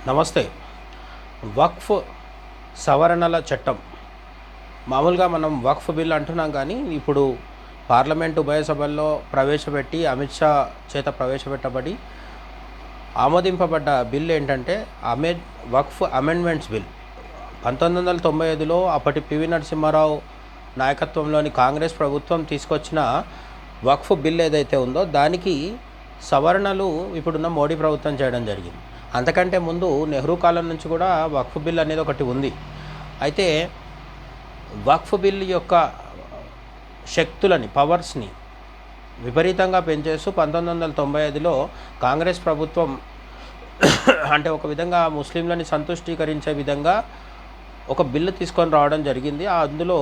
నమస్తే. వక్ఫ్ సవరణల చట్టం మామూలుగా మనం వక్ఫ్ బిల్ అంటున్నాం కానీ ఇప్పుడు పార్లమెంట్ ఉభయ సభల్లో ప్రవేశపెట్టి అమిత్ షా చేత ప్రవేశపెట్టబడి ఆమోదింపబడ్డ బిల్ ఏంటంటే వక్ఫ్ అమెండ్మెంట్స్ బిల్. 1995లో అప్పటి పివి నరసింహారావు నాయకత్వంలోని కాంగ్రెస్ ప్రభుత్వం తీసుకొచ్చిన వక్ఫ్ బిల్ ఏదైతే ఉందో దానికి సవరణలు ఇప్పుడున్న మోడీ ప్రభుత్వం చేయడం జరిగింది. అంతకంటే ముందు నెహ్రూ కాలం నుంచి కూడా వక్ఫ్ బిల్ అనేది ఒకటి ఉంది. అయితే వక్ఫ్ బిల్ యొక్క శక్తులని, పవర్స్ని విపరీతంగా పెంచేస్తూ 1995లో కాంగ్రెస్ ప్రభుత్వం అంటే ఒక విధంగా ముస్లింలని సంతుష్టీకరించే విధంగా ఒక బిల్లు తీసుకొని రావడం జరిగింది. అందులో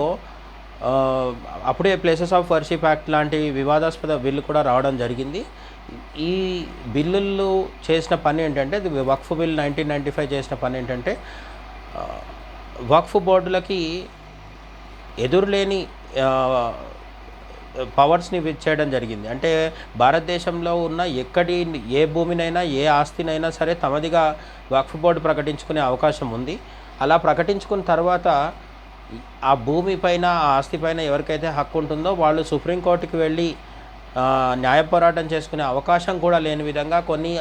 అప్పుడే ప్లేసెస్ ఆఫ్ వర్షిప్ యాక్ట్ లాంటి వివాదాస్పద బిల్లు కూడా రావడం జరిగింది. ఈ బిల్లులు చేసిన పని ఏంటంటే, వక్ఫ్ బిల్ 1995 చేసిన పని ఏంటంటే వక్ఫ్ బోర్డులకి ఎదురులేని పవర్స్ని ఇచ్చేయడం జరిగింది. అంటే భారతదేశంలో ఉన్న ఏ భూమినైనా ఏ ఆస్తినైనా సరే తమదిగా వక్ఫ్ బోర్డు ప్రకటించుకునే అవకాశం ఉంది. అలా ప్రకటించుకున్న తర్వాత ఆ భూమి పైన, ఆ ఆస్తి పైన ఎవరికైతే హక్కు ఉంటుందో వాళ్ళు సుప్రీంకోర్టుకి వెళ్ళి న్యాయ పోరాటం చేసుకునే అవకాశం కూడా లేని విధంగా కొన్ని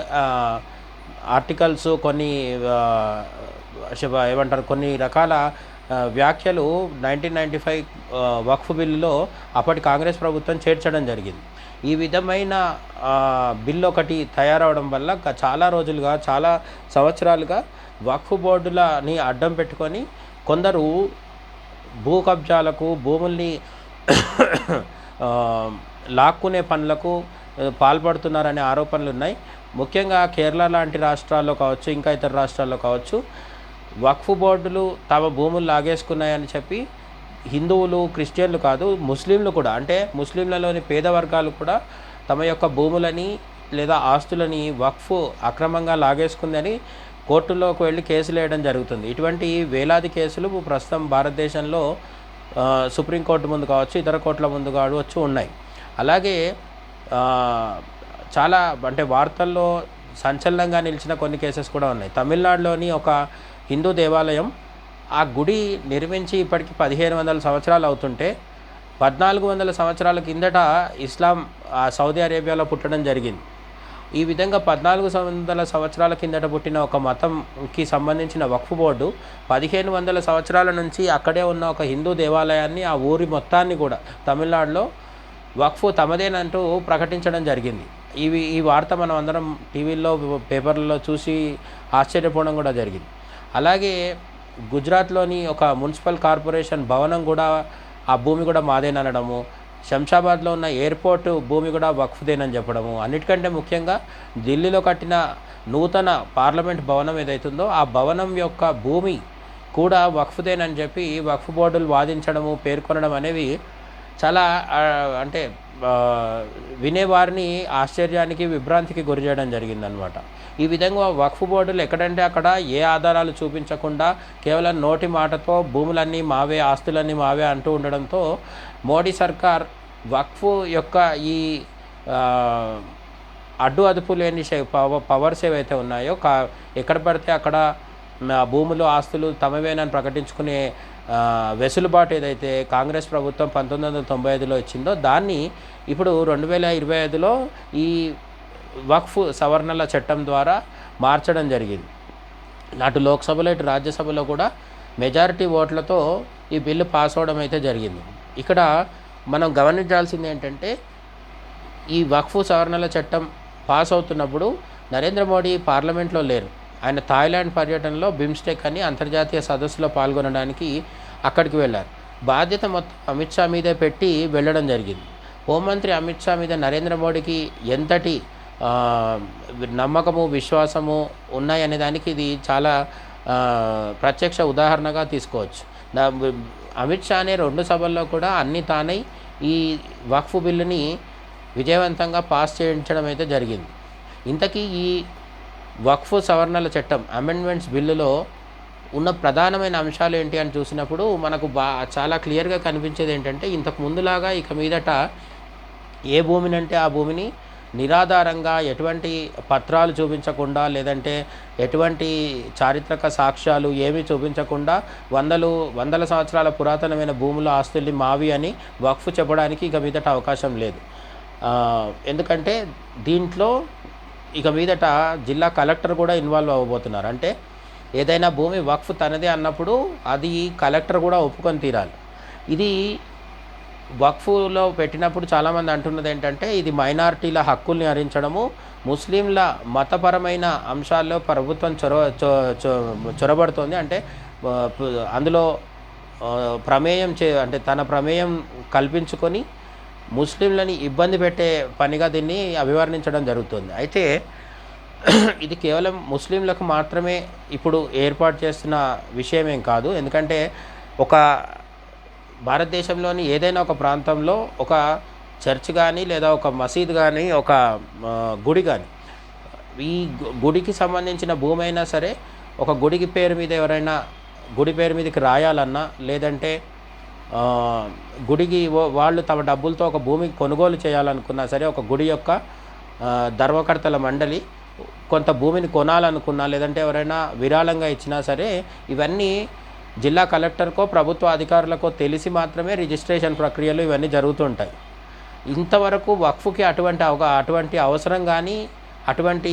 ఆర్టికల్స్, కొన్ని కొన్ని రకాల వ్యాఖ్యలు 1995 వక్ఫ్ బిల్లులో అప్పటి కాంగ్రెస్ ప్రభుత్వం చేర్చడం జరిగింది. ఈ విధమైన బిల్లు ఒకటి తయారవడం వల్ల చాలా సంవత్సరాలుగా వక్ఫ్ బోర్డులని అడ్డం పెట్టుకొని కొందరు భూ కబ్జాలకు, భూముల్ని లాక్కునే పనులకు పాల్పడుతున్నారనే ఆరోపణలు ఉన్నాయి. ముఖ్యంగా కేరళ లాంటి రాష్ట్రాల్లో కావచ్చు, ఇంకా ఇతర రాష్ట్రాల్లో కావచ్చు, వక్ఫ్ బోర్డులు తమ భూములు లాగేసుకున్నాయని చెప్పి హిందువులు, క్రిస్టియన్లు కాదు, ముస్లింలు కూడా, అంటే ముస్లింలలోని పేద వర్గాలు కూడా తమ యొక్క భూములని లేదా ఆస్తులని వక్ఫ్ అక్రమంగా లాగేసుకుందని కోర్టులోకి వెళ్ళి కేసులు వేయడం జరుగుతుంది. ఇటువంటి వేలాది కేసులు ప్రస్తుతం భారతదేశంలో సుప్రీంకోర్టు ముందు కావచ్చు, ఇతర కోర్టుల ముందు కావచ్చు ఉన్నాయి. అలాగే చాలా అంటే వార్తల్లో సంచలనంగా నిలిచిన కొన్ని కేసెస్ కూడా ఉన్నాయి. తమిళనాడులోని ఒక హిందూ దేవాలయం, ఆ గుడి నిర్మించి ఇప్పటికి 1500 సంవత్సరాలు అవుతుంటే 1400 సంవత్సరాల కిందట ఇస్లాం సౌదీ అరేబియాలో పుట్టడం జరిగింది. ఈ విధంగా 1400 సంవత్సరాల కిందట పుట్టిన ఒక మతంకి సంబంధించిన వక్ఫ్ బోర్డు 1500 సంవత్సరాల నుంచి అక్కడే ఉన్న ఒక హిందూ దేవాలయాన్ని, ఆ ఊరి మొత్తాన్ని కూడా తమిళనాడులో వక్ఫ్ తమదేనంటూ ప్రకటించడం జరిగింది. ఈ వార్త మనం అందరం టీవీల్లో, పేపర్లలో చూసి ఆశ్చర్యపోవడం కూడా జరిగింది. అలాగే గుజరాత్లోని ఒక మున్సిపల్ కార్పొరేషన్ భవనం కూడా, ఆ భూమి కూడా మాదేననడము, శంషాబాద్లో ఉన్న ఎయిర్పోర్ట్ భూమి కూడా వక్ఫ్దేనని చెప్పడము, అన్నిటికంటే ముఖ్యంగా ఢిల్లీలో కట్టిన నూతన పార్లమెంట్ భవనం ఏదైతుందో ఆ భవనం యొక్క భూమి కూడా వక్ఫ్దేనని చెప్పి వక్ఫ్ బోర్డులు వాదించడము, పేర్కొనడం అనేవి చాలా అంటే వినేవారిని ఆశ్చర్యానికి, విభ్రాంతికి గురి చేయడం జరిగిందనమాట. ఈ విధంగా వక్ఫ్ బోర్డులు ఎక్కడంటే అక్కడ ఏ ఆధారాలు చూపించకుండా కేవలం నోటి మాటతో భూములన్నీ మావే, ఆస్తులన్నీ మావే అంటూ ఉండడంతో మోడీ సర్కార్ వక్ఫ్ యొక్క ఈ అడ్డు అదుపు లేని పవర్స్ ఏవైతే ఉన్నాయో, ఎక్కడ పడితే అక్కడ భూములు, ఆస్తులు తమవేనని ప్రకటించుకునే వెసులుబాటు ఏదైతే కాంగ్రెస్ ప్రభుత్వం 1995లో ఇచ్చిందో దాన్ని ఇప్పుడు 2025లో ఈ వక్ఫ్ సవరణల చట్టం ద్వారా మార్చడం జరిగింది. అటు లోక్సభలో, ఇటు రాజ్యసభలో కూడా మెజారిటీ ఓట్లతో ఈ బిల్లు పాస్ అవడం అయితే జరిగింది. ఇక్కడ మనం గమనించాల్సింది ఏంటంటే, ఈ వక్ఫ్ సవరణల చట్టం పాస్ అవుతున్నప్పుడు నరేంద్ర మోడీ పార్లమెంట్లో లేరు. ఆయన థాయిలాండ్ పర్యటనలో బిమ్స్టెక్ అని అంతర్జాతీయ సదస్సులో పాల్గొనడానికి అక్కడికి వెళ్ళారు. బాధ్యత మొత్తం అమిత్ షా మీదే పెట్టి వెళ్ళడం జరిగింది. హోంమంత్రి అమిత్ షా మీద నరేంద్ర మోడీకి ఎంతటి నమ్మకము, విశ్వాసము ఉన్నాయనే దానికి ఇది చాలా ప్రత్యక్ష ఉదాహరణగా తీసుకోవచ్చు. అమిత్ షానే 2 సభల్లో కూడా అన్ని తానై ఈ వక్ఫ్ బిల్లుని విజయవంతంగా పాస్ చేయించడం అయితే జరిగింది. ఇంతకీ ఈ వక్ఫ్ సవరణల చట్టం, అమెండ్మెంట్స్ బిల్లులో ఉన్న ప్రధానమైన అంశాలు ఏంటి అని చూసినప్పుడు మనకు చాలా క్లియర్గా కనిపించేది ఏంటంటే, ఇంతకు ముందులాగా ఇక మీదట ఏ భూమిని అంటే ఆ భూమిని నిరాధారంగా ఎటువంటి పత్రాలు చూపించకుండా లేదంటే ఎటువంటి చారిత్రక సాక్ష్యాలు ఏమీ చూపించకుండా వందల సంవత్సరాల పురాతనమైన భూముల ఆస్తుల్ని మావి అని వక్ఫ్ చెప్పడానికి ఇక మీదట అవకాశం లేదు. ఎందుకంటే దీంట్లో ఇక మీదట జిల్లా కలెక్టర్ కూడా ఇన్వాల్వ్ అవ్వబోతున్నారు. అంటే ఏదైనా భూమి వక్ఫ్ తనదే అన్నప్పుడు అది కలెక్టర్ కూడా ఒప్పుకొని తీరాలి. ఇది వక్ఫ్లో పెట్టినప్పుడు చాలామంది అంటున్నది ఏంటంటే ఇది మైనారిటీల హక్కుల్ని హరించడము, ముస్లింల మతపరమైన అంశాల్లో ప్రభుత్వం చొరబడుతోంది. అంటే అందులో ప్రమేయం అంటే తన ప్రమేయం కల్పించుకొని ముస్లింలని ఇబ్బంది పెట్టే పనిగా దీన్ని అభివర్ణించడం జరుగుతుంది. అయితే ఇది కేవలం ముస్లింలకు మాత్రమే ఇప్పుడు ఏర్పాటు చేస్తున్న విషయమేం కాదు. ఎందుకంటే ఒక భారతదేశంలోని ఏదైనా ఒక ప్రాంతంలో ఒక చర్చ్ కానీ లేదా ఒక మసీద్ కానీ ఒక గుడి కానీ ఈ గుడికి సంబంధించిన భూమి అయినా సరే ఒక గుడికి పేరు మీద ఎవరైనా గుడి పేరు మీదకి రాయాలన్నా లేదంటే గుడికి వాళ్ళు తమ డబ్బులతో ఒక భూమికి కొనుగోలు చేయాలనుకున్నా సరే ఒక గుడి యొక్క ధర్మకర్తల మండలి కొంత భూమిని కొనాలనుకున్నా లేదంటే ఎవరైనా విరాళంగా ఇచ్చినా సరే ఇవన్నీ జిల్లా కలెక్టర్కో ప్రభుత్వ అధికారులకో తెలిసి మాత్రమే రిజిస్ట్రేషన్ ప్రక్రియలు ఇవన్నీ జరుగుతుంటాయి. ఇంతవరకు వక్ఫ్కి అటువంటి అవసరం కానీ అటువంటి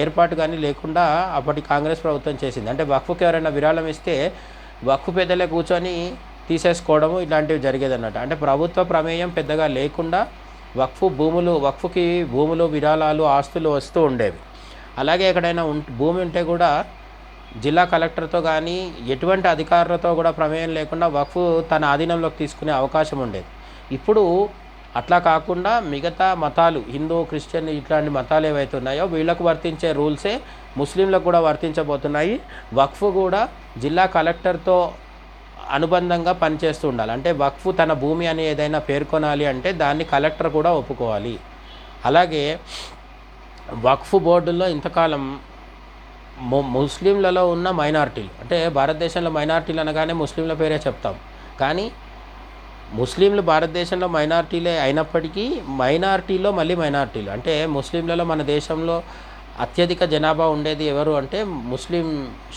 ఏర్పాటు కానీ లేకుండా అప్పటి కాంగ్రెస్ ప్రభుత్వం చేసింది. అంటే వక్ఫ్కి ఎవరైనా విరాళం ఇస్తే వక్ఫ్ పెద్దలే కూర్చొని తీసేసుకోవడము ఇలాంటివి జరిగేదన్నట్టు. అంటే ప్రభుత్వ ప్రమేయం పెద్దగా లేకుండా వక్ఫ్కి భూములు విరాళాలు ఆస్తులు వస్తూ ఉండేవి. అలాగే ఎక్కడైనా భూమి ఉంటే కూడా జిల్లా కలెక్టర్తో కానీ ఎటువంటి అధికారులతో కూడా ప్రమేయం లేకుండా వక్ఫ్ తన ఆధీనంలోకి తీసుకునే అవకాశం ఉండేది. ఇప్పుడు అట్లా కాకుండా మిగతా మతాలు హిందూ క్రిస్టియన్ ఇట్లాంటి మతాలు ఏవైతే ఉన్నాయో వీళ్ళకు వర్తించే రూల్సే ముస్లింలకు కూడా వర్తించబోతున్నాయి. వక్ఫ్ కూడా జిల్లా కలెక్టర్తో అనుబంధంగా పనిచేస్తూ ఉండాలి. అంటే వక్ఫ్ తన భూమి అని ఏదైనా పేర్కొనాలి అంటే దాన్ని కలెక్టర్ కూడా ఒప్పుకోవాలి. అలాగే వక్ఫ్ బోర్డుల్లో ఇంతకాలం ముస్లింలలో ఉన్న మైనారిటీలు, అంటే భారతదేశంలో మైనారిటీలు అనగానే ముస్లింల పేరే చెప్తాం, కానీ ముస్లింలు భారతదేశంలో మైనారిటీలే అయినప్పటికీ మైనారిటీలో మళ్ళీ మైనారిటీలు. అంటే ముస్లింలలో మన దేశంలో అత్యధిక జనాభా ఉండేది ఎవరు అంటే ముస్లిం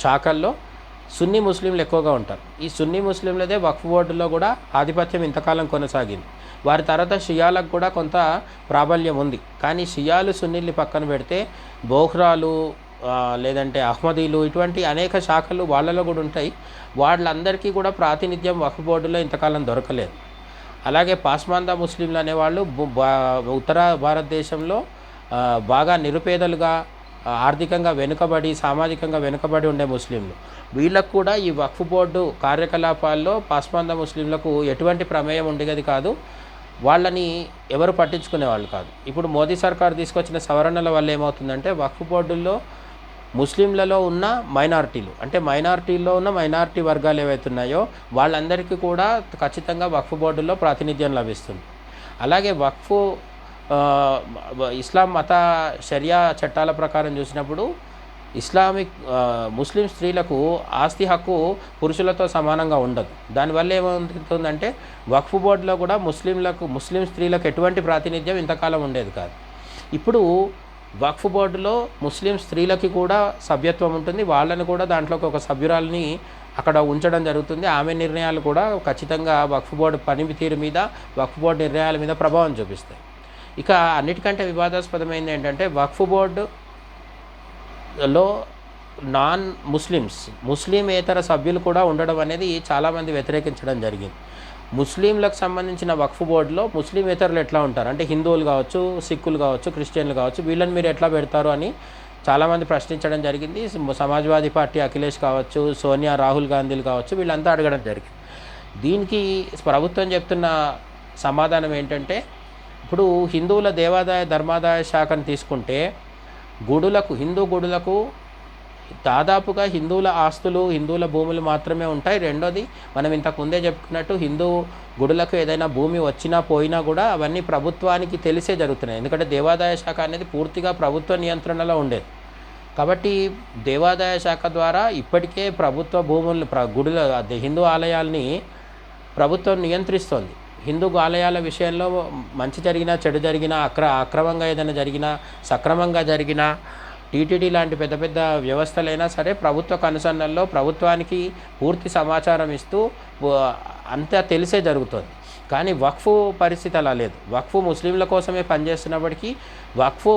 శాఖల్లో సున్నీ ముస్లింలు ఎక్కువగా ఉంటారు. ఈ సున్నీ ముస్లింలదే వక్ఫ్ బోర్డులో కూడా ఆధిపత్యం ఇంతకాలం కొనసాగింది. వారి తర్వాత షియాలకు కూడా కొంత ప్రాబల్యం ఉంది. కానీ షియాలు సున్నీల్ని పక్కన పెడితే బోహ్రాలు లేదంటే అహ్మదీలు ఇటువంటి అనేక శాఖలు వాళ్ళలో కూడా ఉంటాయి. వాళ్ళందరికీ కూడా ప్రాతినిధ్యం వక్ఫ్ బోర్డులో ఇంతకాలం దొరకలేదు. అలాగే పాస్మాందా ముస్లింలు అనేవాళ్ళు ఉత్తర భారతదేశంలో బాగా నిరుపేదలుగా ఆర్థికంగా వెనుకబడి సామాజికంగా వెనుకబడి ఉండే ముస్లింలు, వీళ్ళకు కూడా ఈ వక్ఫ్ బోర్డు కార్యకలాపాల్లో పాస్మాందా ముస్లింలకు ఎటువంటి ప్రమేయం ఉండేది కాదు. వాళ్ళని ఎవరు పట్టించుకునేవాళ్ళు కాదు. ఇప్పుడు మోదీ సర్కార్ తీసుకొచ్చిన సవరణల వల్ల ఏమవుతుందంటే వక్ఫ్ బోర్డుల్లో ముస్లింలలో ఉన్న మైనారిటీలు, అంటే మైనారిటీల్లో ఉన్న మైనారిటీ వర్గాలు ఏవైతే ఉన్నాయో వాళ్ళందరికీ కూడా ఖచ్చితంగా వక్ఫ్ బోర్డుల్లో ప్రాతినిధ్యం లభిస్తుంది. అలాగే వక్ఫ్ ఇస్లాం మత షరియా చట్టాల ప్రకారం చూసినప్పుడు ఇస్లామిక్ ముస్లిం స్త్రీలకు ఆస్తి హక్కు పురుషులతో సమానంగా ఉండదు. దానివల్ల ఏమవుతుందంటే వక్ఫ్ బోర్డులో కూడా ముస్లిం స్త్రీలకు ఎటువంటి ప్రాతినిధ్యం ఇంతకాలం ఉండేది కాదు. ఇప్పుడు వక్ఫ్ బోర్డులో ముస్లిం స్త్రీలకి కూడా సభ్యత్వం ఉంటుంది. వాళ్ళని కూడా దాంట్లోకి ఒక సభ్యురాలని అక్కడ ఉంచడం జరుగుతుంది. ఆమె నిర్ణయాలు కూడా ఖచ్చితంగా వక్ఫ్ బోర్డు పనితీరు మీద వక్ఫ్ బోర్డు నిర్ణయాల మీద ప్రభావం చూపిస్తాయి. ఇక అన్నిటికంటే వివాదాస్పదమైంది ఏంటంటే వక్ఫ్ బోర్డులో నాన్ ముస్లిమేతర సభ్యులు కూడా ఉండడం అనేది చాలామంది వ్యతిరేకించడం జరిగింది. ముస్లింలకు సంబంధించిన వక్ఫ్ బోర్డులో ముస్లిమేతరులు ఎట్లా ఉంటారు అంటే హిందువులు కావచ్చు, సిక్కులు కావచ్చు, క్రిస్టియన్లు కావచ్చు, వీళ్ళని మీరు ఎట్లా పెడతారు అని చాలామంది ప్రశ్నించడం జరిగింది. సమాజ్వాదీ పార్టీ అఖిలేష్ కావచ్చు, సోనియా, రాహుల్ గాంధీలు కావచ్చు, వీళ్ళంతా అడగడం జరిగింది. దీనికి ప్రభుత్వం చెప్తున్న సమాధానం ఏంటంటే ఇప్పుడు హిందువుల దేవాదాయ ధర్మాదాయ శాఖను తీసుకుంటే హిందూ గుడులకు దాదాపుగా హిందువుల ఆస్తులు హిందువుల భూములు మాత్రమే ఉంటాయి. రెండోది మనం ఇంతకు ముందే చెప్పుకున్నట్టు హిందూ గుడులకు ఏదైనా భూమి వచ్చినా పోయినా కూడా అవన్నీ ప్రభుత్వానికి తెలిసే జరుగుతున్నాయి. ఎందుకంటే దేవాదాయ శాఖ అనేది పూర్తిగా ప్రభుత్వ నియంత్రణలో ఉండేది. కాబట్టి దేవాదాయ శాఖ ద్వారా ఇప్పటికే ప్రభుత్వ భూములు హిందూ ఆలయాల్ని ప్రభుత్వం నియంత్రిస్తోంది. హిందూ ఆలయాల విషయంలో మంచి జరిగినా చెడు జరిగినా అక్రమంగా ఏదైనా జరిగినా సక్రమంగా జరిగినా టీటీడీ లాంటి పెద్ద పెద్ద వ్యవస్థలైనా సరే ప్రభుత్వ కనుసన్నల్లో ప్రభుత్వానికి పూర్తి సమాచారం ఇస్తూ అంతా తెలిసే జరుగుతుంది. కానీ వక్ఫ్ పరిస్థితి అలా లేదు. వక్ఫ్ ముస్లింల కోసమే పనిచేస్తున్నప్పటికీ వక్ఫ్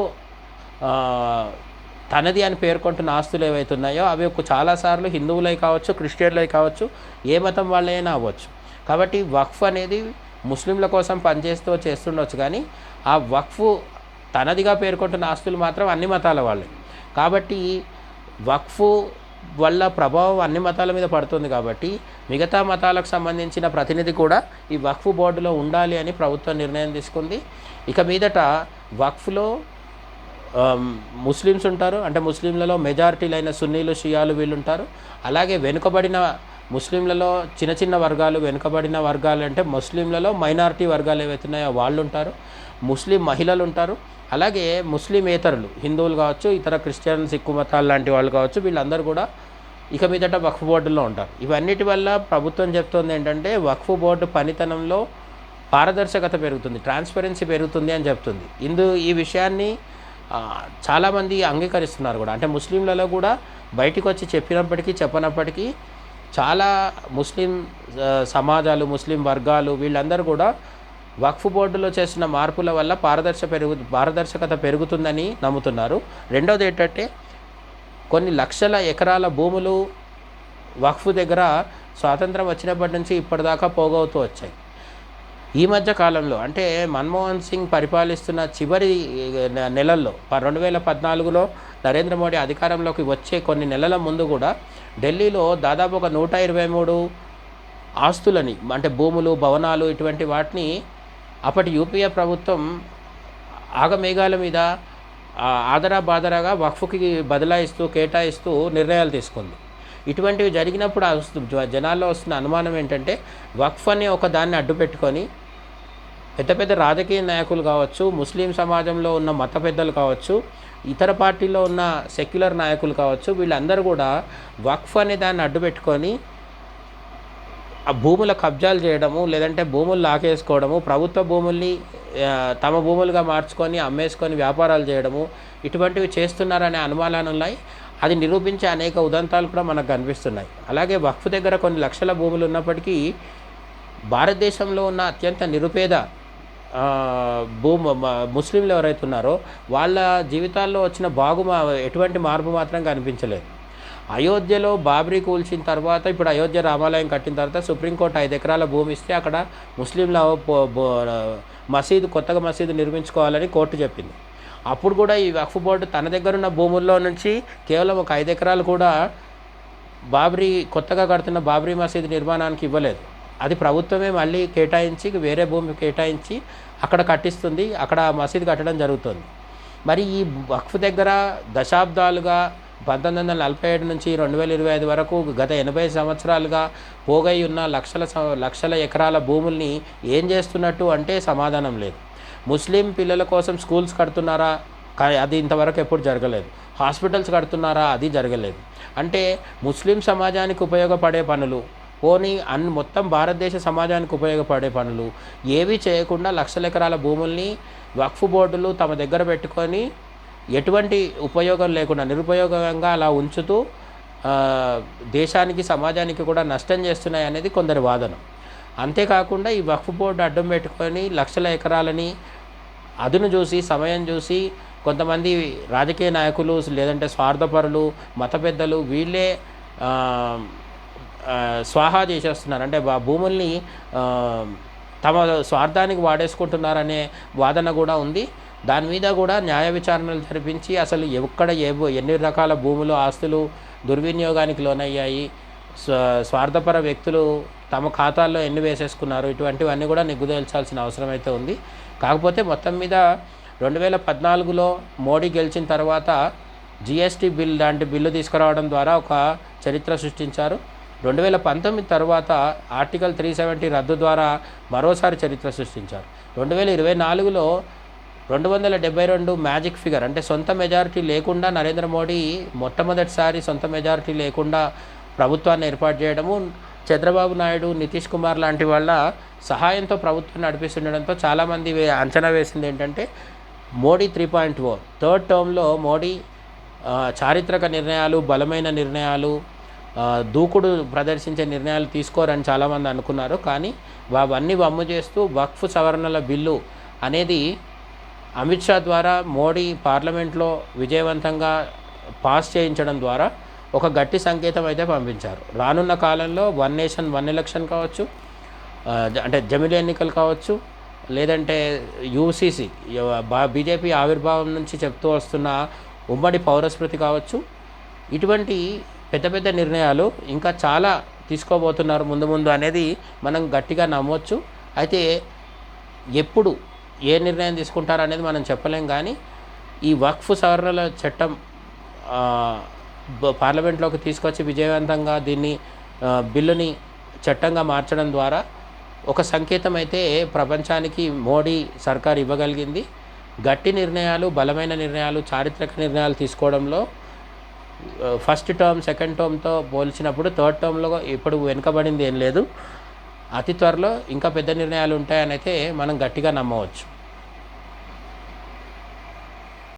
తనది అని పేర్కొంటున్న ఆస్తులు ఏవైతున్నాయో అవి చాలాసార్లు హిందువులై కావచ్చు, క్రిస్టియన్లై కావచ్చు, ఏ మతం వాళ్ళైనా అవ్వచ్చు. కాబట్టి వక్ఫ్ అనేది ముస్లింల కోసం పనిచేస్తూ చేస్తుండొచ్చు, కానీ ఆ వక్ఫ్ తనదిగా పేర్కొంటున్న ఆస్తులు మాత్రం అన్ని మతాల వాళ్ళే. కాబట్టి వక్ఫ్ వల్ల ప్రభావం అన్ని మతాల మీద పడుతుంది. కాబట్టి మిగతా మతాలకు సంబంధించిన ప్రతినిధి కూడా ఈ వక్ఫ్ బోర్డులో ఉండాలి అని ప్రభుత్వం నిర్ణయం తీసుకుంది. ఇక మీదట వక్ఫ్లో ముస్లిమ్స్ ఉంటారు, అంటే ముస్లింలలో మెజారిటీలైన సున్నీలు, షియాలు వీళ్ళు ఉంటారు. అలాగే వెనుకబడిన ముస్లింలలో చిన్న చిన్న వర్గాలు, వెనుకబడిన వర్గాలు అంటే ముస్లింలలో మైనారిటీ వర్గాలు ఏవైతున్నాయో వాళ్ళు ఉంటారు, ముస్లిం మహిళలు ఉంటారు, అలాగే ముస్లిమేతరులు హిందువులు కావచ్చు, ఇతర క్రిస్టియన్, సిక్కు మతాలు లాంటి వాళ్ళు కావచ్చు, వీళ్ళందరూ కూడా ఇక మీదట వక్ఫ్ బోర్డులో ఉంటారు. ఇవన్నిటి వల్ల ప్రభుత్వం చెప్తుంది ఏంటంటే వక్ఫ్ బోర్డు పనితనంలో పారదర్శకత పెరుగుతుంది, ట్రాన్స్పరెన్సీ పెరుగుతుంది అని చెప్తుంది. ఈ విషయాన్ని చాలామంది అంగీకరిస్తున్నారు కూడా. అంటే ముస్లింలలో కూడా బయటికి వచ్చి చెప్పనప్పటికీ చాలా ముస్లిం సమాజాలు, ముస్లిం వర్గాలు వీళ్ళందరూ కూడా వక్ఫ్ బోర్డులో చేసిన మార్పుల వల్ల పారదర్శకత పెరుగుతుందని నమ్ముతున్నారు. రెండోది ఏంటంటే కొన్ని లక్షల ఎకరాల భూములు వక్ఫ్ దగ్గర స్వాతంత్రం వచ్చినప్పటి నుంచి ఇప్పటిదాకా పోగవుతూ వచ్చాయి. ఈ మధ్య కాలంలో అంటే మన్మోహన్ సింగ్ పరిపాలిస్తున్న చివరి నెలల్లో 2014లో నరేంద్ర మోడీ అధికారంలోకి వచ్చే కొన్ని నెలల ముందు కూడా ఢిల్లీలో దాదాపు ఒక 123 ఆస్తులని, అంటే భూములు, భవనాలు, ఇటువంటి వాటిని అప్పటి యూపీఏ ప్రభుత్వం ఆగమేఘాల మీద ఆదరా బాదరాగా వక్ఫ్కి కేటాయిస్తూ నిర్ణయాలు తీసుకుంది. ఇటువంటివి జరిగినప్పుడు జనాల్లో వస్తున్న అనుమానం ఏంటంటే వక్ఫ్ అనే ఒక దాన్ని అడ్డు పెట్టుకొని పెద్ద పెద్ద రాజకీయ నాయకులు కావచ్చు, ముస్లిం సమాజంలో ఉన్న మత పెద్దలు కావచ్చు, ఇతర పార్టీలో ఉన్న సెక్యులర్ నాయకులు కావచ్చు, వీళ్ళందరూ కూడా వక్ఫ్ అనే దాన్ని అడ్డు పెట్టుకొని ఆ భూముల కబ్జాలు చేయడము, లేదంటే భూములు లాకేసుకోవడము, ప్రభుత్వ భూముల్ని తమ భూములుగా మార్చుకొని అమ్మేసుకొని వ్యాపారాలు చేయడము, ఇటువంటివి చేస్తున్నారనే అనుమానాలు ఉన్నాయి. అది నిరూపించే అనేక ఉదంతాలు కూడా మనకు కనిపిస్తున్నాయి. అలాగే వక్ఫ్ దగ్గర కొన్ని లక్షల భూములు ఉన్నప్పటికీ భారతదేశంలో ఉన్న అత్యంత నిరుపేద ముస్లింలు ఎవరైతే ఉన్నారో వాళ్ళ జీవితాల్లో వచ్చిన ఎటువంటి మార్పు మాత్రం కనిపించలేదు. అయోధ్యలో బాబ్రీ కూల్చిన తర్వాత, ఇప్పుడు అయోధ్య రామాలయం కట్టిన తర్వాత సుప్రీంకోర్టు 5 ఎకరాల భూమి ఇస్తే అక్కడ ముస్లింల కొత్తగా మసీదు నిర్మించుకోవాలని కోర్టు చెప్పింది. అప్పుడు కూడా ఈ వక్ఫ్ బోర్డు తన దగ్గర ఉన్న భూముల్లో నుంచి కేవలం ఒక 5 ఎకరాలు కూడా కొత్తగా కడుతున్న బాబ్రీ మసీదు నిర్మాణానికి ఇవ్వలేదు. అది ప్రభుత్వమే మళ్ళీ కేటాయించి వేరే భూమి కేటాయించి అక్కడ కట్టిస్తుంది, అక్కడ మసీదు కట్టడం జరుగుతుంది. మరి ఈ వక్ఫ్ దగ్గర దశాబ్దాలుగా 1947 నుంచి 2025 వరకు గత 80 సంవత్సరాలుగా పోగై ఉన్న లక్షల ఎకరాల భూముల్ని ఏం చేస్తున్నట్టు అంటే సమాధానం లేదు. ముస్లిం పిల్లల కోసం స్కూల్స్ కడుతున్నారా? అది ఇంతవరకు ఎప్పుడు జరగలేదు. హాస్పిటల్స్ కడుతున్నారా? అది జరగలేదు. అంటే ముస్లిం సమాజానికి ఉపయోగపడే పనులు, మొత్తం భారతదేశ సమాజానికి ఉపయోగపడే పనులు ఏవి చేయకుండా లక్షల ఎకరాల భూముల్ని వక్ఫ్ బోర్డులు తమ దగ్గర పెట్టుకొని ఎటువంటి ఉపయోగం లేకుండా నిరుపయోగంగా అలా ఉంచుతూ దేశానికి, సమాజానికి కూడా నష్టం చేస్తున్నాయి అనేది కొందరి వాదన. అంతేకాకుండా ఈ వక్ఫ్ బోర్డు అడ్డం పెట్టుకొని లక్షల ఎకరాలని అదును చూసి, సమయం చూసి కొంతమంది రాజకీయ నాయకులు, లేదంటే స్వార్థపరులు, మత పెద్దలు వీళ్ళే స్వాహా చేసేస్తున్నారు. అంటే భూముల్ని తమ స్వార్థానికి వాడేసుకుంటున్నారనే వాదన కూడా ఉంది. దాని మీద కూడా న్యాయ విచారణలు జరిపించి అసలు ఎన్ని రకాల భూములు, ఆస్తులు దుర్వినియోగానికి లోనయ్యాయి, స్వార్థపర వ్యక్తులు తమ ఖాతాల్లో ఎన్ని వేసేసుకున్నారు, ఇటువంటివన్నీ కూడా నిగ్గుదేల్చాల్సిన అవసరం అయితే ఉంది. కాకపోతే మొత్తం మీద 2014లో మోడీ గెలిచిన తర్వాత జిఎస్టీ బిల్ లాంటి బిల్లు తీసుకురావడం ద్వారా ఒక చరిత్ర సృష్టించారు. 2019 తర్వాత ఆర్టికల్ 370 రద్దు ద్వారా మరోసారి చరిత్ర సృష్టించారు. 2024లో 272 మ్యాజిక్ ఫిగర్, అంటే సొంత మెజారిటీ లేకుండా నరేంద్ర మోడీ మొట్టమొదటిసారి సొంత మెజారిటీ లేకుండా ప్రభుత్వాన్ని ఏర్పాటు చేయడము, చంద్రబాబు నాయుడు, నితీష్ కుమార్ లాంటి వాళ్ళ సహాయంతో ప్రభుత్వం నడిపిస్తుండడంతో చాలామంది అంచనా వేసింది ఏంటంటే మోడీ 3.0 థర్డ్ టర్మ్లో మోడీ చారిత్రక నిర్ణయాలు, బలమైన నిర్ణయాలు, దూకుడు ప్రదర్శించే నిర్ణయాలు తీసుకోరని చాలామంది అనుకున్నారు. కానీ అవన్నీ వమ్ము చేస్తూ వక్ఫ్ సవరణల బిల్లు అనేది అమిత్ షా ద్వారా మోడీ పార్లమెంట్లో విజయవంతంగా పాస్ చేయించడం ద్వారా ఒక గట్టి సంకేతం అయితే పంపించారు. రానున్న కాలంలో 1 నేషన్ 1 ఎలక్షన్ కావచ్చు, అంటే జమిలీ ఎన్నికలు కావచ్చు, లేదంటే యూసీసీ బీజేపీ ఆవిర్భావం నుంచి చెప్తూ వస్తున్న ఉమ్మడి పౌరస్మృతి కావచ్చు, ఇటువంటి పెద్ద పెద్ద నిర్ణయాలు ఇంకా చాలా తీసుకోబోతున్నారు ముందు ముందు అనేది మనం గట్టిగా నమ్మొచ్చు. అయితే ఎప్పుడు ఏ నిర్ణయం తీసుకుంటారు అనేది మనం చెప్పలేం. కానీ ఈ వక్ఫ్ సవరణల చట్టం పార్లమెంట్లోకి తీసుకొచ్చి విజయవంతంగా దీన్ని బిల్లుని చట్టంగా మార్చడం ద్వారా ఒక సంకేతం అయితే ప్రపంచానికి మోడీ సర్కార్ ఇవ్వగలిగింది. గట్టి నిర్ణయాలు, బలమైన నిర్ణయాలు, చారిత్రక నిర్ణయాలు తీసుకోవడంలో ఫస్ట్ టర్మ్, సెకండ్ టర్మ్తో పోల్చినప్పుడు థర్డ్ టర్మ్లో ఇప్పుడు వెనుకబడింది ఏం లేదు. అతి త్వరలో ఇంకా పెద్ద నిర్ణయాలు ఉంటాయని అయితే మనం గట్టిగా నమ్మవచ్చు.